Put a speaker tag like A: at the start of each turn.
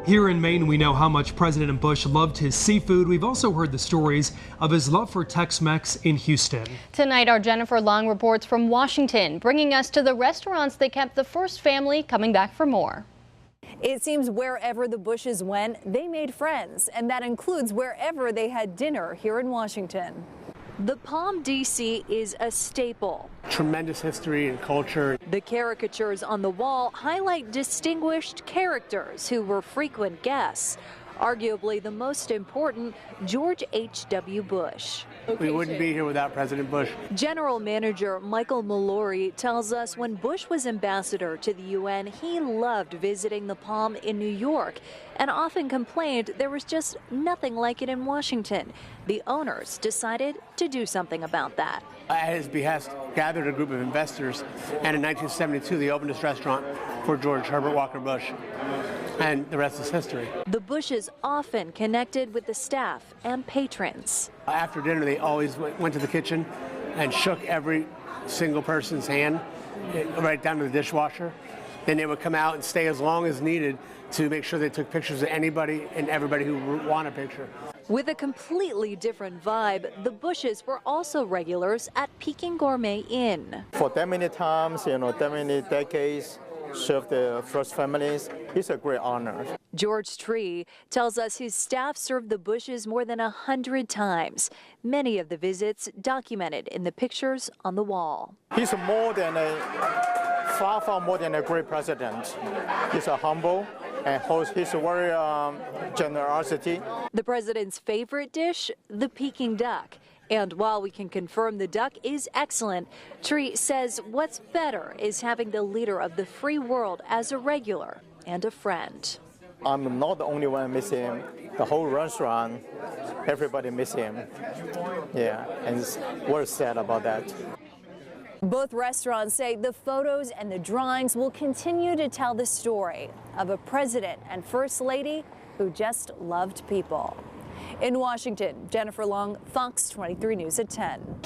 A: Here in Maine, we know how much President Bush loved his seafood. We've also heard the stories of his love for Tex-Mex in Houston.
B: Tonight, our Jennifer Long reports from Washington, bringing us to the restaurants that kept the first family coming back for more.
C: It seems wherever the Bushes went, they made friends, and that includes wherever they had dinner here in Washington. The Palm, D.C. is a staple.
D: Tremendous history and culture.
C: The caricatures on the wall highlight distinguished characters who were frequent guests. Arguably the most important, George H.W. Bush.
D: We wouldn't be here without President Bush.
C: General Manager Michael Mallory tells us when Bush was ambassador to the UN, he loved visiting the Palm in New York and often complained there was just nothing like it in Washington. The owners decided to do something about that.
D: At his behest, gathered a group of investors, and in 1972 they opened this restaurant for George Herbert Walker Bush. And the rest is history.
C: The Bushes often connected with the staff and patrons.
D: After dinner, they always went to the kitchen and shook every single person's hand, right down to the dishwasher. Then they would come out and stay as long as needed to make sure they took pictures of anybody and everybody who would want a picture.
C: With a completely different vibe, the Bushes were also regulars at Peking Gourmet Inn.
E: For that many times, that many decades, serve the first families, it's a great honor.
C: George Tree tells us his staff served the Bushes more than 100 times. Many of the visits documented in the pictures on the wall.
E: He's far more than a great president. He's a humble and he's very generosity.
C: The president's favorite dish, the Peking duck. And while we can confirm the duck is excellent, Tree says what's better is having the leader of the free world as a regular and a friend.
E: I'm not the only one miss him. The whole restaurant, everybody miss him. Yeah, and we're sad about that.
C: Both restaurants say the photos and the drawings will continue to tell the story of a president and first lady who just loved people. In Washington, Jennifer Long, Fox 23 News at 10.